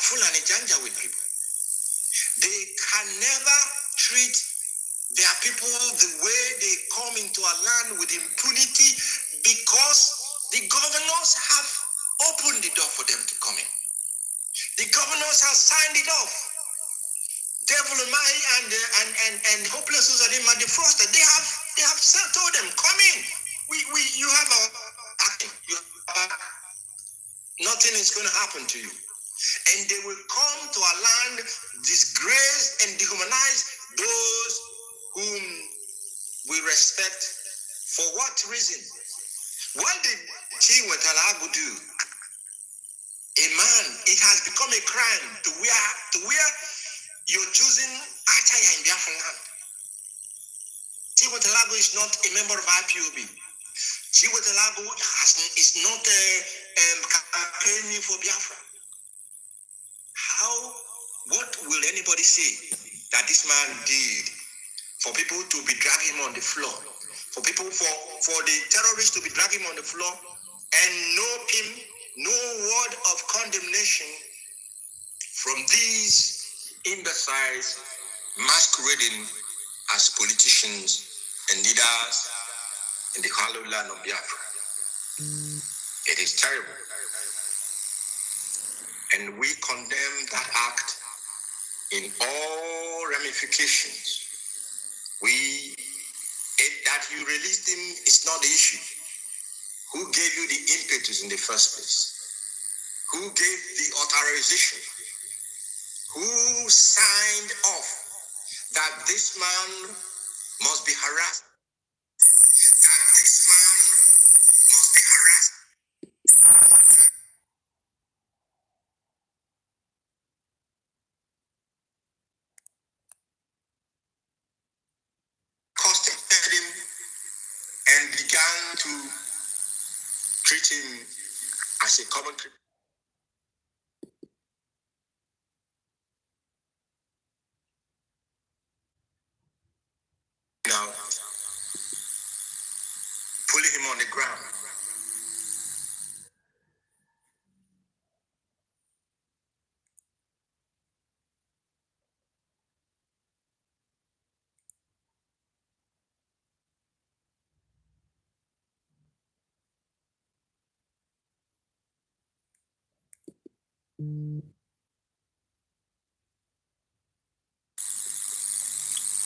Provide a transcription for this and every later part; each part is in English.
Fulani Janja with people. They can never treat their people the way they come into our land with impunity because the governors have opened the door for them to come in. The governors have signed it off. Devil Mai and Hopeless Uzadima defrosted. They have told them, come in. You have our acting. Nothing is going to happen to you. And they will come to our land, disgrace and dehumanize those whom we respect. For what reason? What did Chiwetalagu do? A man, it has become a crime to wear you're choosing Achaya in Biafra land. Chiwetalagu is not a member of IPOB. Chiwetalagu is not campaigning for Biafra. What will anybody say that this man did for people to be dragging him on the floor? For the terrorists to be dragging him on the floor and no word of condemnation from these imbeciles masquerading as politicians and leaders in the hallowed land of Biafra. It is terrible. And we condemn that act in all ramifications. That you released him is not the issue. Who gave you the impetus in the first place? Who gave the authorization? Who signed off that this man must be harassed? That this man must be harassed. Accosted him and began to treat him as a common criminal. Now, pulling him on the ground.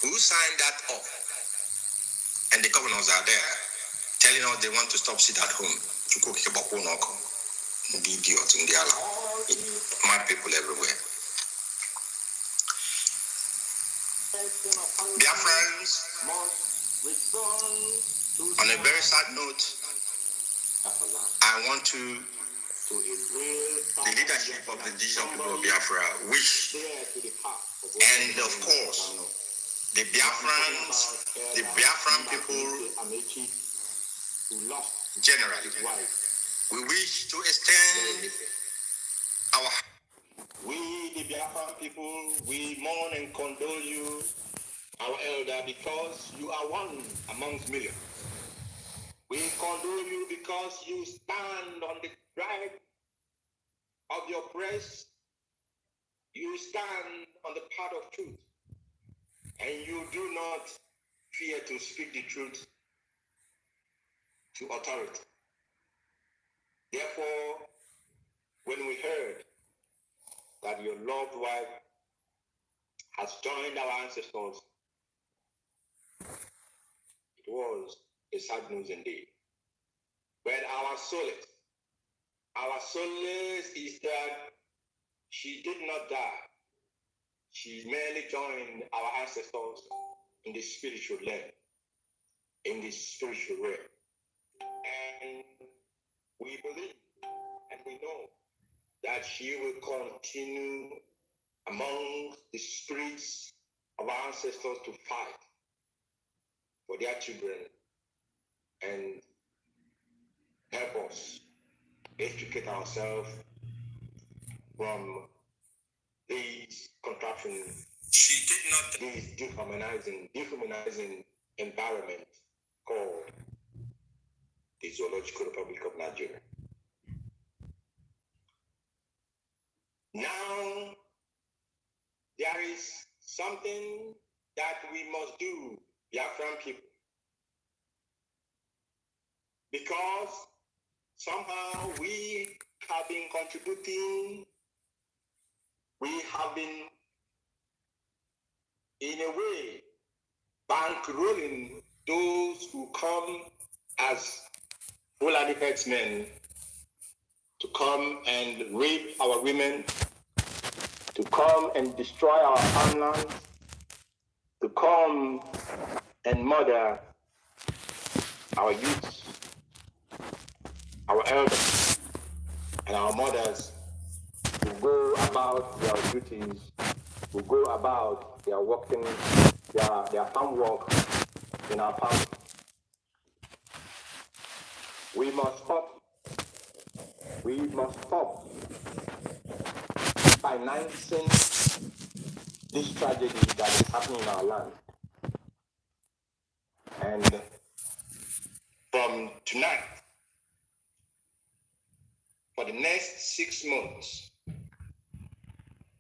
Who signed that off? And the governors are there telling us they want to stop sit at home. To cook the idiot in the mad people everywhere. Dear friends, on a very sad note, I want to the leadership of the indigenous people of Biafra wish, and of course, the Biafran people generally, we wish to extend we, the Biafran people, we mourn and condole you, our elder, because you are one amongst millions. We condole you because you stand on the right of your breast. You stand on the path of truth. And you do not fear to speak the truth to authority. Therefore, when we heard that your loved wife has joined our ancestors, it was a sad news indeed. But our solace is that she did not die. She merely joined our ancestors in the spiritual land, in the spiritual realm. And we believe and we know that she will continue among the spirits of our ancestors to fight for their children and help us educate ourselves from these contraptions, this dehumanizing environment called the Zoological Republic of Nigeria. Now, something that we must do, Biafran people, because somehow we have been contributing, we have been, in a way, bankrolling those who come as Fulani herdsmen to come and rape our women, to come and destroy our farmlands, to come and murder our youths, our elders, and our mothers who go about their duties, who go about their working, their farm work in our farm. We must stop. We must stop financing this tragedy that is happening in our land. And from tonight, for the next 6 months,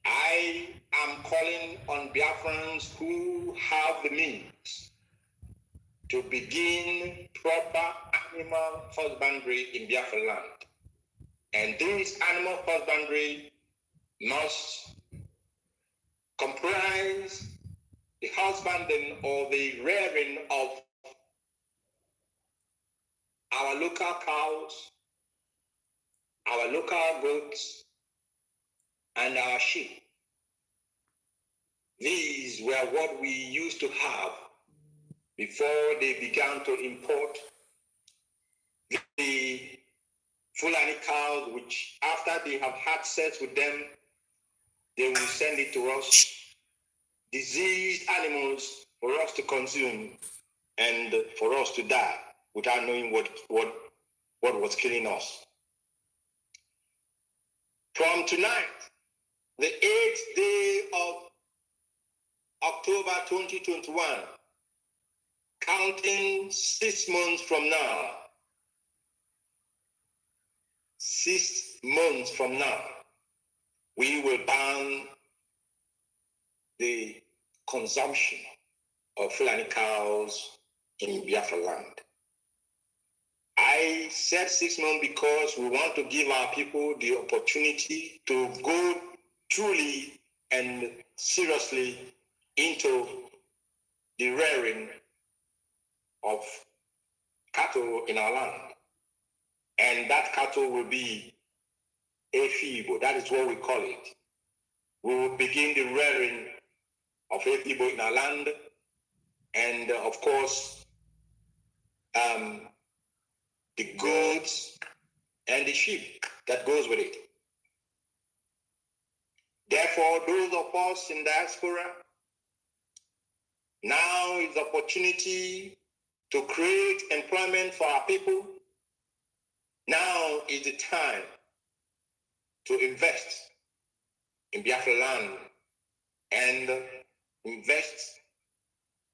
I am calling on Biafrans who have the means to begin proper animal husbandry in Biafra land. And this animal husbandry must comprise the husbanding or the rearing of our local cows, our local goats, and our sheep. These were what we used to have before they began to import the Fulani cows, which after they have had sex with them, they will send it to us, diseased animals for us to consume and for us to die without knowing what was killing us. From tonight, the 8th day of October 2021, counting 6 months from now, 6 months from now, we will ban the consumption of Fulani cows in Biafra land. I said 6 months because we want to give our people the opportunity to go truly and seriously into the rearing of cattle in our land. And that cattle will be a feeble. That is what we call it. We will begin the rearing of a feeble in our land. And of course, the goats and the sheep that goes with it. Therefore, those of us in diaspora, now is the opportunity to create employment for our people. Now is the time to invest in Biafra land and invest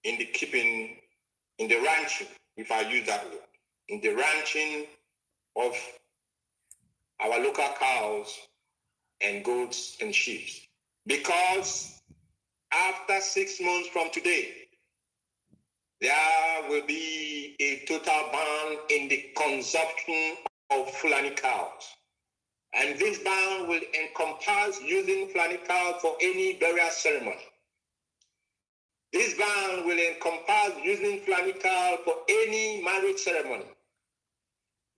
in the keeping, in the ranching, if I use that word, in the ranching of our local cows and goats and sheep. Because after 6 months from today, there will be a total ban in the consumption of Fulani cows. And this ban will encompass using Fulani cows for any burial ceremony. This ban will encompass using Fulani cows for any marriage ceremony.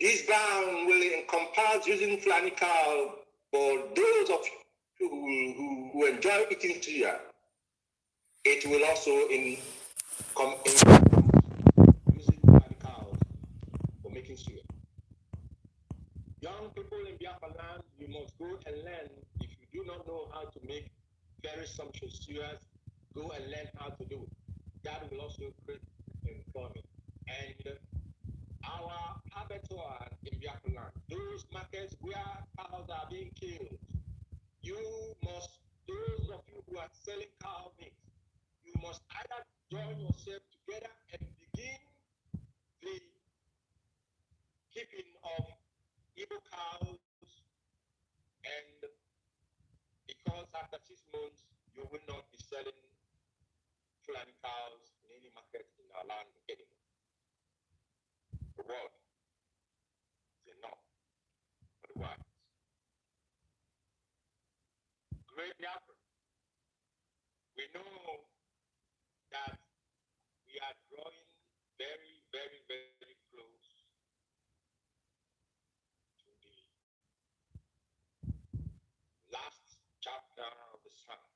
This ban will encompass using Fulani cows for those of you who enjoy eating suya. It will also encompass using Fulani cows for making suya. Young people in Biafra land, you must go and learn. If you do not know how to make very sumptuous suyas, go and learn how to do it. That will also create employment. And our abattoir in Biafra land, those markets where cows are being killed, those of you who are selling cow meat, you must either join yourself together and begin the keeping of Igbo cows, and because after 6 months you will not be selling Fulani cows in any market in our land anymore. The world is enough for the whites. Great Biafra. We know that we are drawing very, very, very close to the last chapter of the Psalms.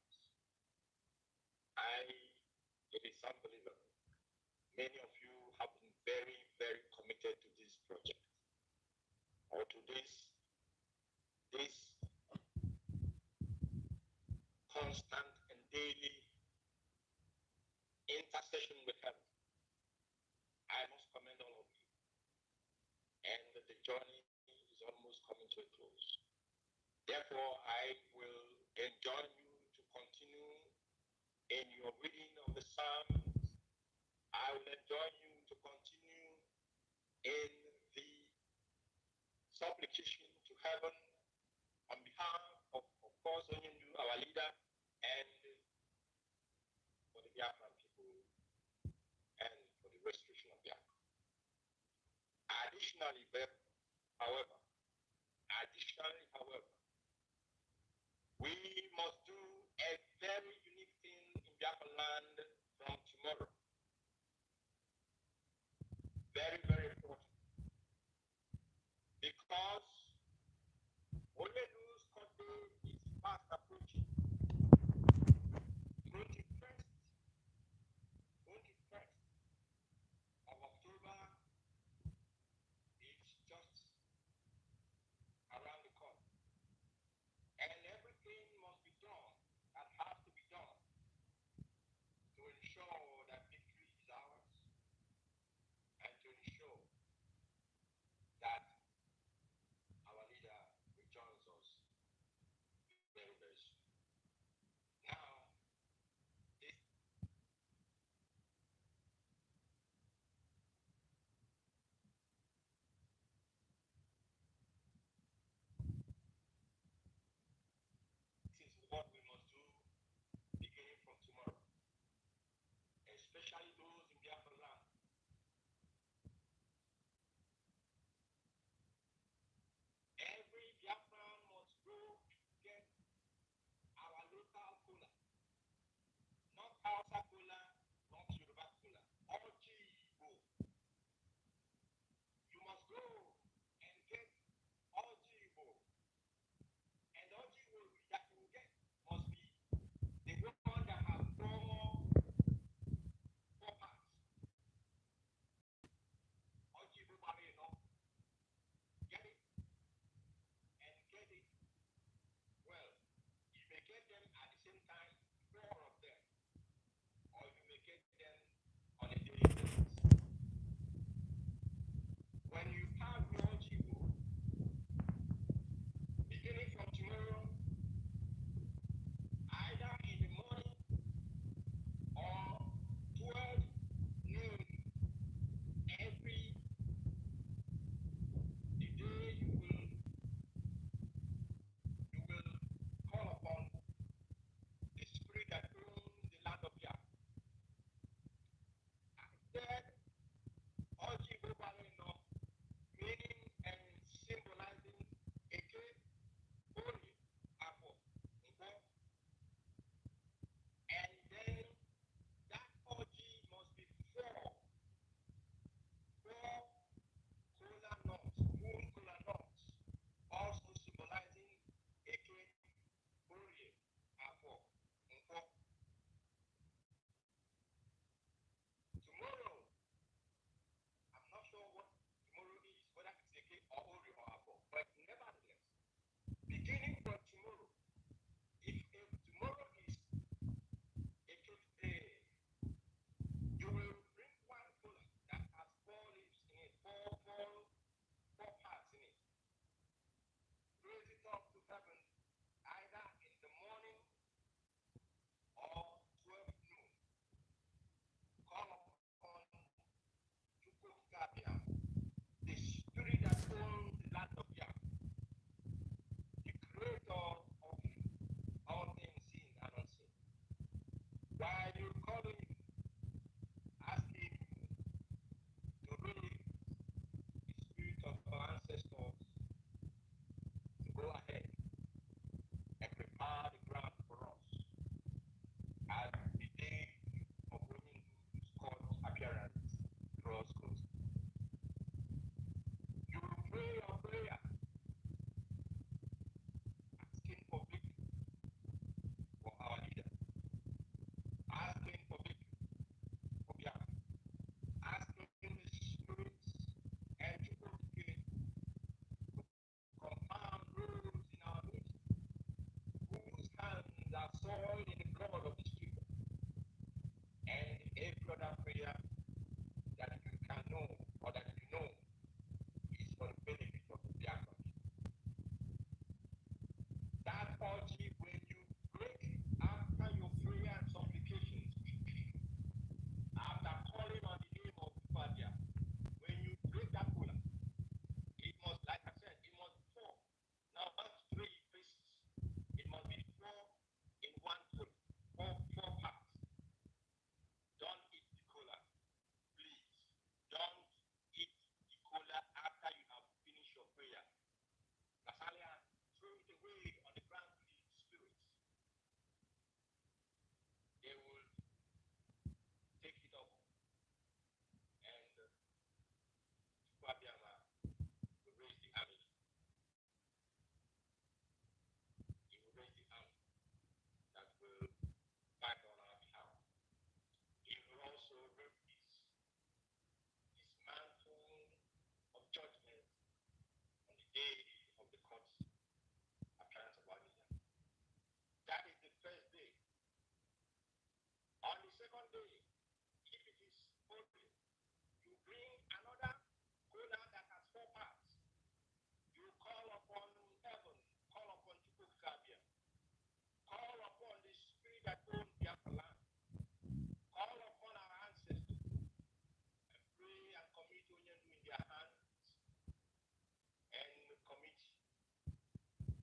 It is unbelievable. Many of you have been very, very committed to this project or to this constant and daily intercession with heaven. I must commend all of you. And the journey is almost coming to a close. Therefore, I will enjoin you to continue in your reading of the Psalms. I will enjoin you to continue in the supplication to heaven on behalf of course, Onyendu, our leader, and for the Biafran people and for the restoration of Biafra. Additionally, however, we must do a very unique thing in Biafra land from tomorrow. Very, very important. Because Onyendu's court day is fast approaching. 21st of October is just around the corner. soil in the God of the Spirit, and every other prayer that you can know or that you know is for the benefit of the diaconate. That orgy, when you break after your prayer and supplications, after calling on the name of Father, when you break that cola, it must, like I said, it must be four. Now, not 3 pieces. It must be 4 in one cola. Four parts. Don't eat the cola, please. Don't eat the cola after you have finished your prayer. Casalia, throw it away on the ground to the spirits. They will take it up, and Fabiama will raise the army. He will raise the army that will fight on our behalf. He will also raise his mantle of judgment on the day of the court's appearance of our leader. That is the first day. On the second day, if it is holy, you bring another cola that has 4 parts. You call upon heaven, call upon Chukukabia, call upon the spirit that owns the upper land, call upon our ancestors, and pray and commit Onyendu in their hands, and commit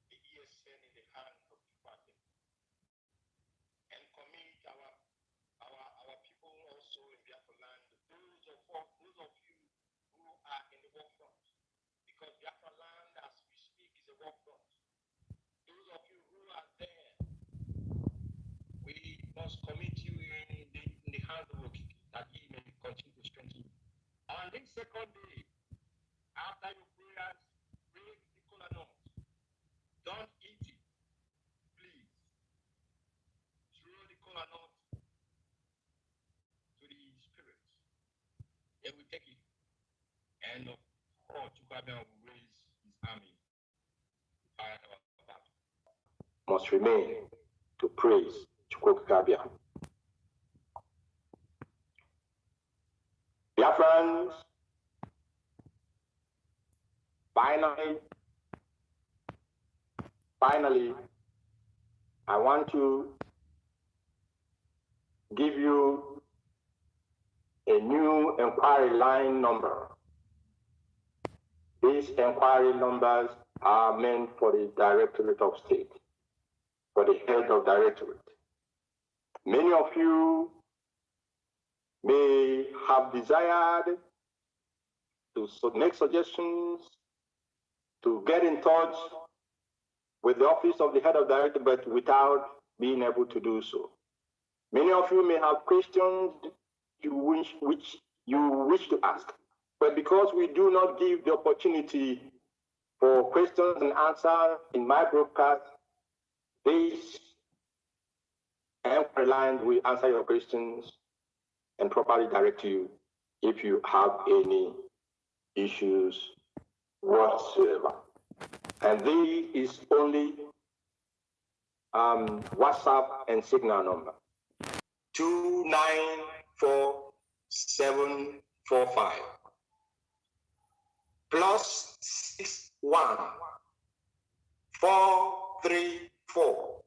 the ESN in the hands of Chukukabia, and commit our people also in the upper land, those of you who are in the war front, because the upper land, as we speak, is a war front. Those of you who are there, we must commit you in the hand of Okiki, that he may continue to strengthen you. On this second day, after your prayers, break the cola nut. Don't eat it, please. Throw the cola nut to the spirits. They will take it, and Chukwabia will raise his army to fight our battle. Must remain to praise Chukwukabia. Dear friends, finally, I want to give you a new inquiry line number. These inquiry numbers are meant for the Directorate of State, for the head of Directorate. Many of you may have desired to make suggestions, to get in touch with the office of the head of Directorate, but without being able to do so. Many of you may have questions which you wish to ask, but because we do not give the opportunity for questions and answers in my broadcast, this inquiry line will answer your questions and properly direct you if you have any issues whatsoever. And this is only WhatsApp and Signal number 294745 +61 434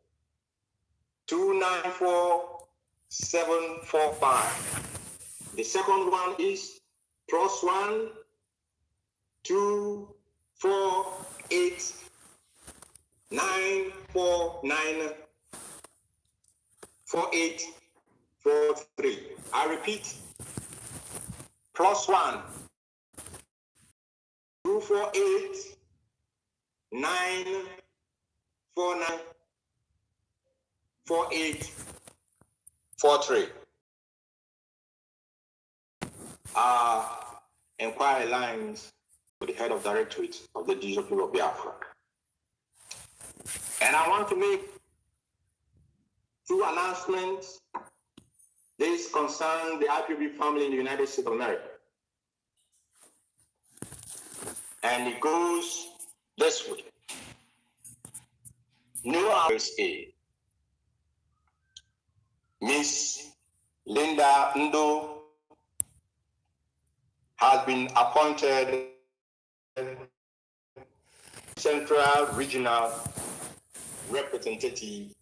294745. The second one is +1 248 949 4843. I repeat, +1 248 949 4843. Inquiry lines for the head of Directorate of the Digital People of Biafra. And I want to make 2 announcements. This concerns the IPB family in the United States of America. And it goes this way. New USA. Miss Linda Ndo has been appointed Central Regional Representative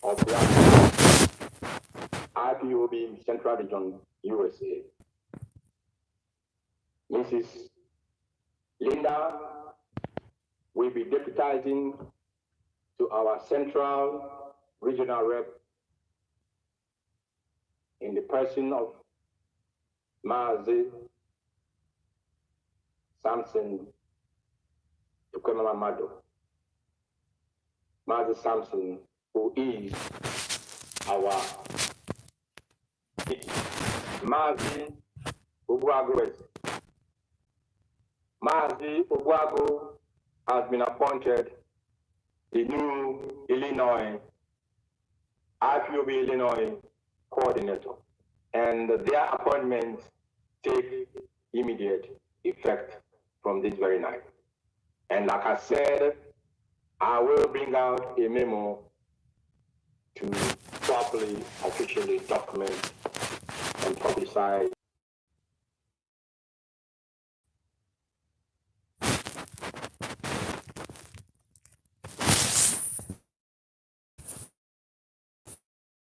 of Black IPOB Central Region, USA. Mrs. Linda will be deputizing to our Central Regional Rep in the person of Mazi Samson Tukwemamado. Mazi Samson, who is our Mazi Ubuago. Mazi Ubuago has been appointed the new Illinois, IPOB Illinois coordinator, and their appointments take immediate effect from this very night. And like I said, I will bring out a memo to properly officialize